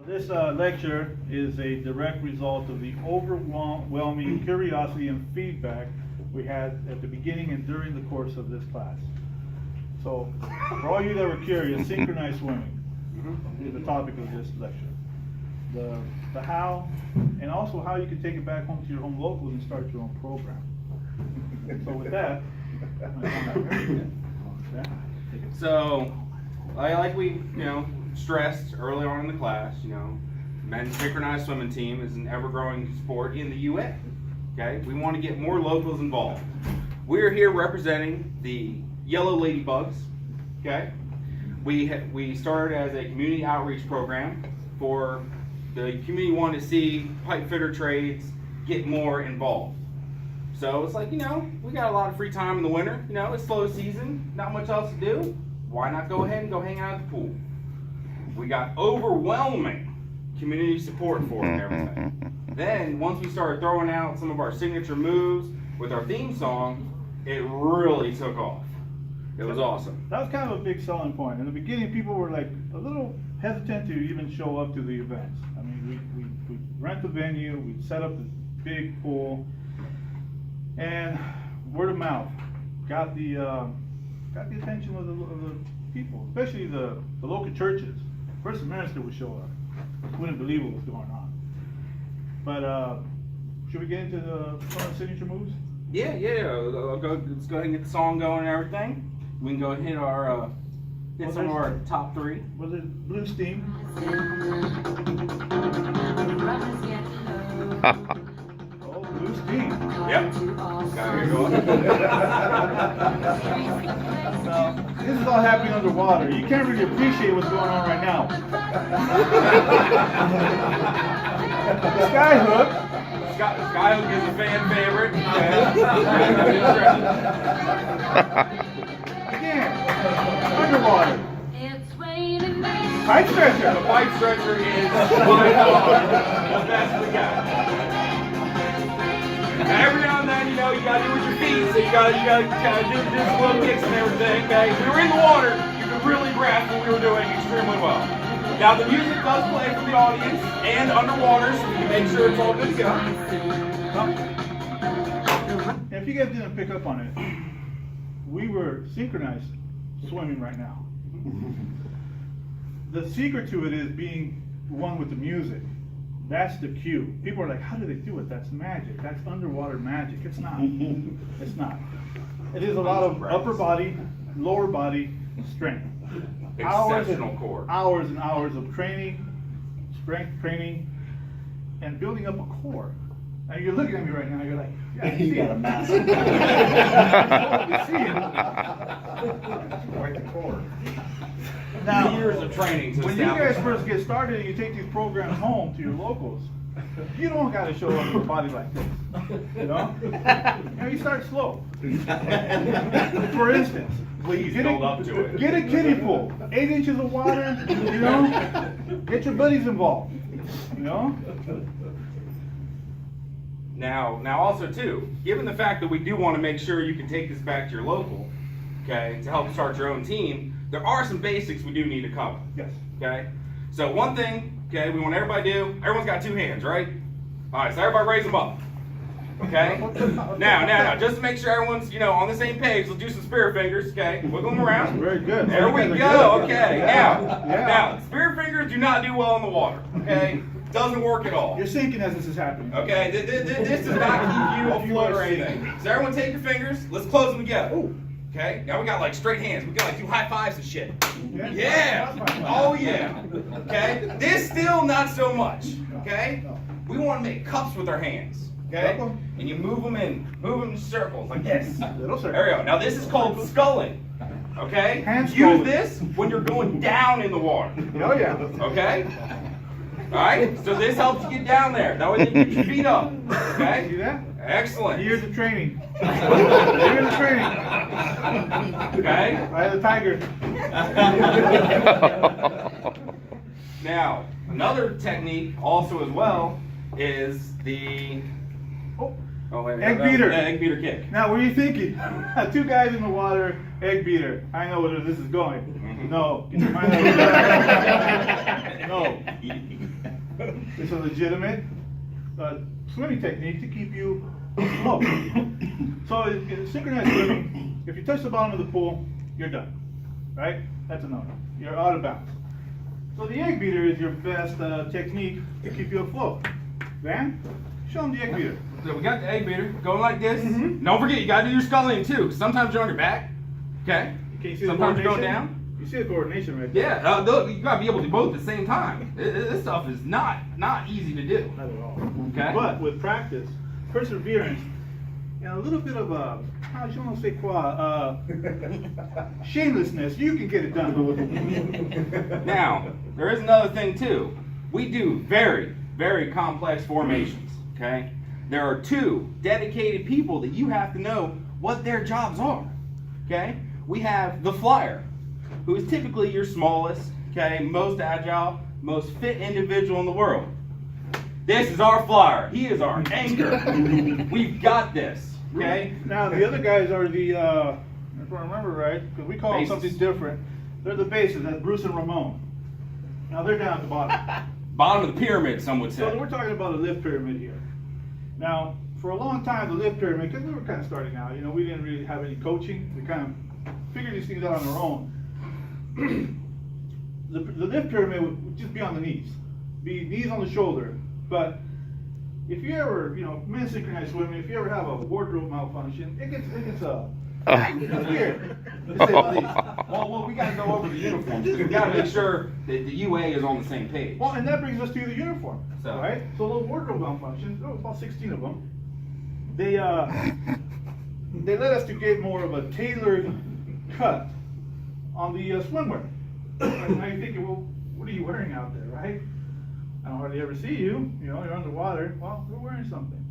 This lecture is a direct result of the overwhelming curiosity and feedback we had at the beginning and during the course of this class. So, for all you that were curious, synchronized swimming is the topic of this lecture. The how, and also how you can take it back home to your home locals and start your own program. So with that, So, like we, stressed early on in the class, men's synchronized swimming team is an ever-growing sport in the UA. Okay, we want to get more locals involved. We're here representing the Yellow Ladybugs. Okay, we started as a community outreach program for the community wanting to see pipe fitter trades get more involved. So it's like, we got a lot of free time in the winter. It's slow season, not much else to do. Why not go ahead and go hang out at the pool? We got overwhelming community support for it and everything. Then, once we started throwing out some of our signature moves with our theme song, it really took off. It was awesome. That was kind of a big selling point. In the beginning, people were like a little hesitant to even show up to the events. I mean, we rent the venue, we set up this big pool, and word of mouth got the attention of the people, especially the local churches. First the minister would show up. Wouldn't believe what was going on. But should we get into some of the signature moves? Yeah. Let's go ahead and get the song going and everything. We can go and hit our some of our top three. Was it Blue Steam? Oh, Blue Steam. Yep. Got it going. Now, this is all happening underwater. You can't really appreciate what's going on right now. Skyhook. Skyhook is a fan favorite. Again, underwater. Pipe stretcher. The pipe stretcher is by far the best we got. Now, every now and then, you gotta do it with your feet, so you gotta kind of do some little kicks and everything. Okay, if we were in the water, you could really grasp what we were doing extremely well. Now, the music does play for the audience and underwater, so we can make sure it's all good to go. And if you guys didn't pick up on it, we were synchronized swimming right now. The secret to it is being one with the music. That's the cue. People are like, how do they do it? That's magic. That's underwater magic. It's not. It's not. It is a lot of upper body, lower body strength. Exceptional core. Hours and hours of training, strength training, and building up a core. And you're looking at me right now, you're like, yeah, You got a mass. Quite the core. Now, years of training to when you establish guys first get started and you take these programs home to your locals, you don't got to show up with a body like this. You start slow. For instance, Please build up to it. Get a kiddie pool, 8 inches of water. Get your buddies involved. Now also too, given the fact that we do want to make sure you can take this back to your local, okay, to help start your own team, there are some basics we do need to cover. Yes. Okay? So one thing, okay, we want everybody to do, everyone's got 2 hands, right? Alright, so everybody raise them up. Okay? Now, just to make sure everyone's, on the same page, let's do some spirit fingers, okay? Wiggle them around. Very good. There we Good. go, okay. Yeah. Now, spirit fingers do not do well in the water, okay? Doesn't work at all. You're sinking as this is happening. Okay, this does not keep you afloat or anything. So everyone take your fingers, let's close them together. Ooh. Okay, now we got like straight hands. We got like do high fives and shit. Yeah. Yeah. Oh yeah. Okay. This still not so much. Okay. We want to make cups with our hands. Okay. And you move them in circles like this. Little circle. There we go. Now this is called sculling. Okay. Hand Use sculling. this when you're going down in the water. Oh yeah. Okay. All right. So this helps you get down there. That way you get your feet up. Okay. See that? Excellent. Years of training. Years of training. Okay. Eye of the tiger. Now, another technique also as well is the Egg beater. Egg beater kick. Now, what are you thinking? 2 guys in the water, egg beater. I know where this is going. No, get your mind out of that. No. It's a legitimate swimming technique to keep you afloat. So in synchronized swimming, if you touch the bottom of the pool, you're done, right? That's a no. You're out of bounds. So the egg beater is your best technique to keep you afloat. Van, show them the egg beater. So we got the egg beater going like this. Don't forget, you gotta do your sculling too. Sometimes you're on your back. Okay. Can you see Sometimes the you're going coordination? down. You see the coordination right there? Yeah, look, you gotta be able to do both at the same time. This stuff is not easy to do. Not at all. Okay. But with practice, perseverance, and a little bit of how you want to say shamelessness, you can get it done. Now, there is another thing too. We do very, very complex formations. Okay. There are 2 dedicated people that you have to know what their jobs are. Okay. We have the flyer, who is typically your smallest, okay, most agile, most fit individual in the world. This is our flyer. He is our anchor. We've got this, okay? Now the other guys are the, if I remember right, because we call them Bases. something different. They're the bases. That's Bruce and Ramon. Now they're down at the bottom. Bottom of the pyramid, some would So say. we're talking about a lift pyramid here. Now, for a long time, the lift pyramid, because we were kind of starting out, we didn't really have any coaching. We kind of figured these things out on our own. The lift pyramid would just be on the knees, be knees on the shoulder. But if you ever, men's synchronized swimming, if you ever have a wardrobe malfunction, it gets it's weird. To say the least. Well, we got to go over the uniforms. We got to make sure that the UA is on the same page. Well, and that brings us to the uniform, So- right? So those wardrobe malfunctions, there was about 16 of them. They led us to get more of a tailored cut on the swimwear. And now you're thinking, well, what are you wearing out there, right? I don't hardly ever see you. You're underwater. Well, we're wearing something.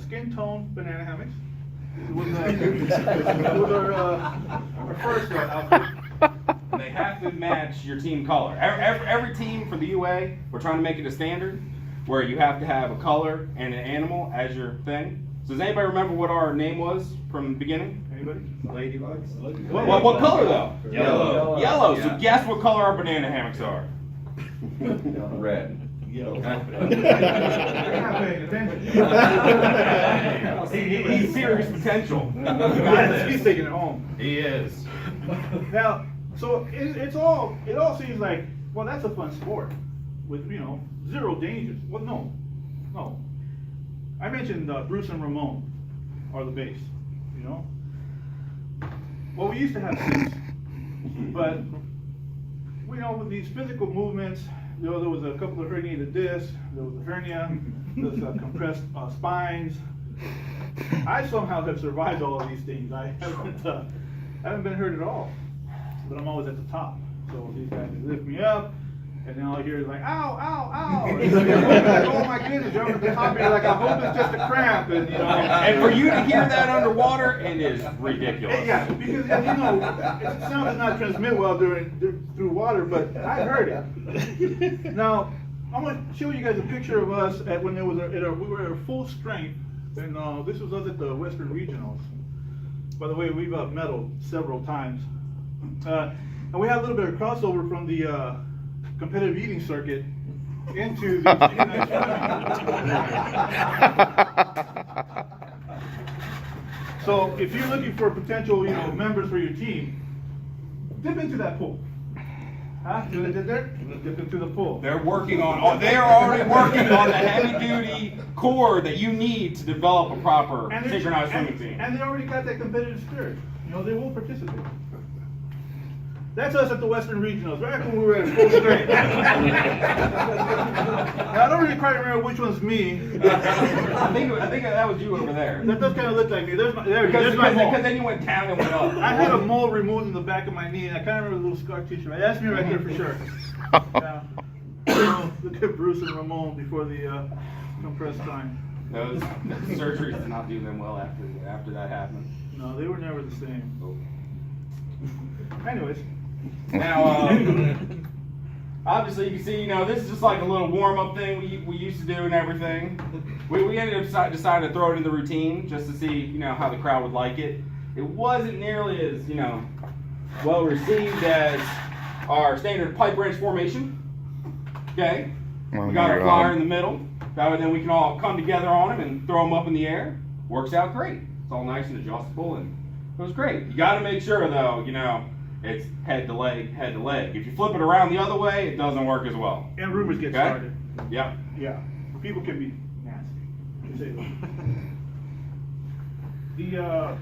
Skin tone banana hammocks. This was our first outfit. And they have to match your team color. Every team for the UA, we're trying to make it a standard where you have to have a color and an animal as your thing. So does anybody remember what our name was from the beginning? Anybody? Ladybugs. What color though? Yellow. Yellow. Yeah. So guess what color our banana hammocks are? Red. You're not paying attention. He's serious potential. He's taking it home. He is. Now, so it all seems like, well, that's a fun sport with, zero dangers. Well, no. I mentioned Bruce and Ramon are the base, Well, we used to have 6, but, with these physical movements, there was a couple of herniated discs, there was a hernia, there was compressed spines. I somehow have survived all of these things. I haven't been hurt at all, but I'm always at the top. So these guys lift me up, and then all I hear is like, ow, ow, ow. And so you're like, oh my goodness, you're at the top, you're like, I hope it's just a cramp. And, And for you to hear that underwater, it is ridiculous. Yeah, because it sound does not transmit well through water, but I heard it. Now, I'm going to show you guys a picture of us when we were at our full strength, and this was us at the Western Regionals. By the way, we've medaled several times, and we had a little bit of crossover from the competitive eating circuit into the So if you're looking for potential, members for your team, dip into that pool. Huh? Dip into the pool. They're working on. They're already working on the heavy-duty core that you need to develop a proper synchronized swimming team. And they already got that competitive spirit. They will participate. That's us at the Western Regionals, right when we were at full strength. Now, I don't really quite remember which one's me. I think that was you over there. That does kind of look like me. There's my Because mole. then you went down and went up. I had a mole removed in the back of my knee, and I kind of remember a little scar tissue. That's me right there for sure. Look at Bruce and Ramon before the compressed spine. Those surgeries did not do them well after that happened. No, they were never the same. Anyways. Now, obviously, you can see, this is just like a little warm-up thing we used to do and everything. We ended up deciding to throw it in the routine just to see, how the crowd would like it. It wasn't nearly as, well received as our standard pipe wrench formation. Okay? Oh We got my our flyer God. in the middle. That way then we can all come together on them and throw them up in the air. Works out great. It's all nice and adjustable and it was great. You gotta make sure though, you know, it's head to leg, head to leg. If you flip it around the other way, it doesn't work as well. And rumors get Okay. started. Yep. Yeah, people can be nasty. to say the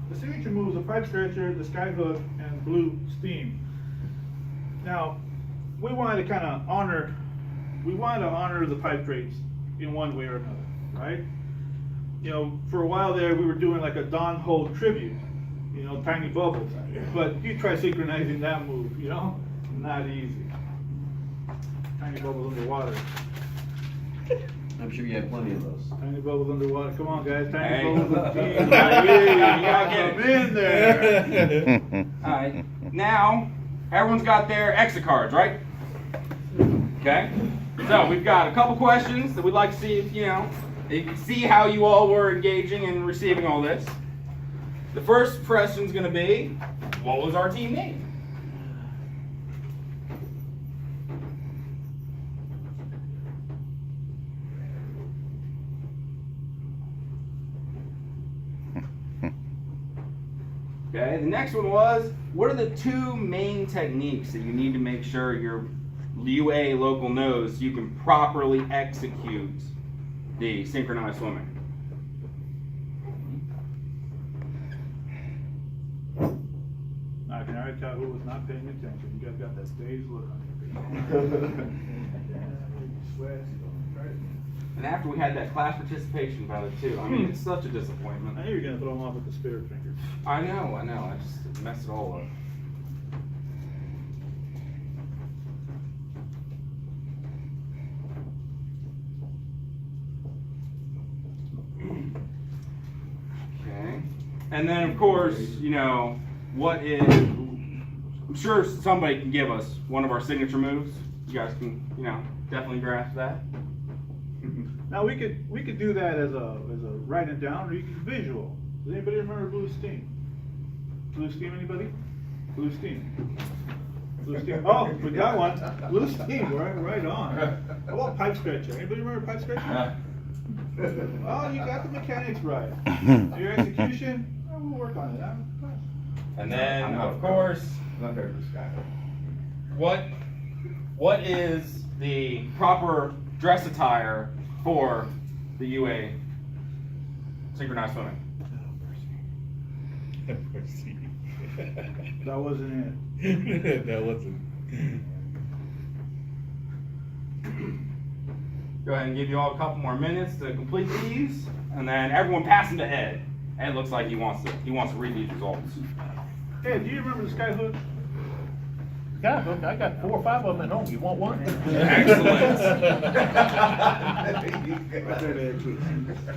the signature move is a pipe stretcher, the sky hook, and blue steam. Now, we wanted to kind of honor the pipe trades in one way or another, right? You know, for a while there, we were doing like a Don Holt tribute, you know, tiny bubbles. But you try synchronizing that move, you know, not easy. Tiny bubbles underwater. I'm sure you have plenty of those. Tiny bubbles underwater. Come on, guys. Tiny Hey. bubbles with team. You gotta get Come it. in there. Alright. Now, everyone's got their exit cards, right? Okay? So we've got a couple questions that we'd like to see if, you know, see how you all were engaging and receiving all this. The first question's gonna be, what was our team name? Okay, the next one was, what are the two main techniques that you need to make sure your UA local knows so you can properly execute the synchronized swimming? I can already tell who was not paying attention. You guys got that dazed look on your face. Sweat, right? And after we had that class participation about it too, I mean, it's such a disappointment. I knew you were gonna throw them off with the spirit finger. I know, I just messed it all up. Okay. And then of course, you know, what is, I'm sure somebody can give us one of our signature moves. You guys can, you know, definitely grasp that. Now we could do that as a write it down, or you can visual. Does anybody remember Blue Steam? Blue Steam, anybody? Blue Steam. Blue Steam. Oh, we got one. Blue Steam, right on. How about pipe stretcher? Anybody remember pipe stretcher? Oh, you got the mechanics right. Your execution, oh, we'll work on it. And then, of course, Not very good guy. what is the proper dress attire for the UA synchronized swimming? That wasn't it. That wasn't. Go ahead and give you all a couple more minutes to complete these, and then everyone pass them to Ed. Ed looks like he wants to read these results. Hey, do you remember the sky hook? God, look, I got 4 or 5 of them at home. You want one?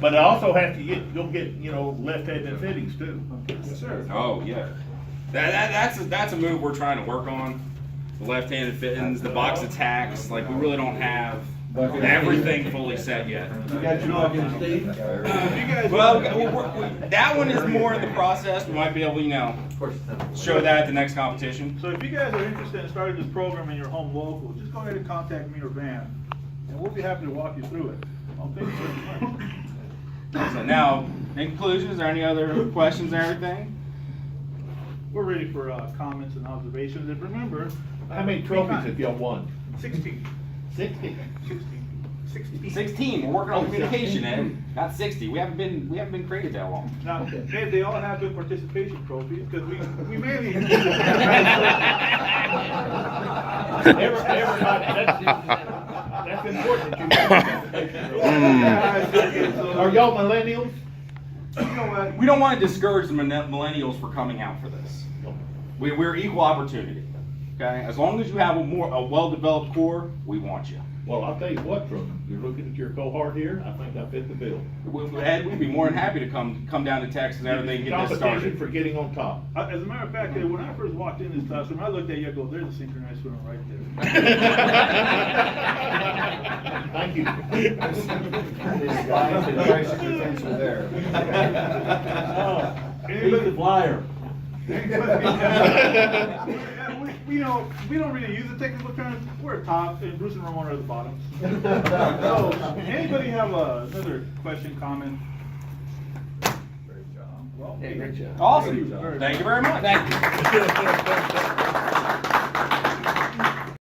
But I also have to go get, you know, left-handed fittings too. Yes, sir. Oh yeah, that's a move we're trying to work on. The left-handed fittings, the box attacks. Like we really don't have everything fully set yet. You got your dog in Steve? You guys. Well, that one is more in the process. We might be able to, you know, Of course it's not. show that at the next competition. So if you guys are interested in starting this program in your home local, just go ahead and contact me or Van, and we'll be happy to walk you through it. Oh, thank you very much. So now, in conclusion, is there any other questions or anything? We're ready for comments and observations, and remember. How many trophies have y'all won? 16. 60. 16. 16. We're working on Oh, communication, 16. Ed. Not 60. We haven't been created that long. Now, they all have good participation trophies, because we mainly. Everybody, that's important. Are y'all millennials? You know what? We don't want to discourage the millennials for coming out for this. We're equal opportunity. Okay, as long as you have a well-developed core, we want you. Well, I'll tell you what, Brooke, you're looking at your cohort here, I think I fit the bill. Ed, we'd be more than happy to come down to Texas and everything and get this Competition started. for getting on top. As a matter of fact, when I first walked in this classroom, I looked at you, I go, there's a synchronized swimmer right there. Thank you. His lines and pressure potential there. Anybody- flyer. Yeah, we you know, we don't really use the technical terms. We're at top, and Bruce and Ramon are at the bottom. So, anybody have another question, comment? Hey, great job. Awesome. Thank you very Thank you very much. Thank you.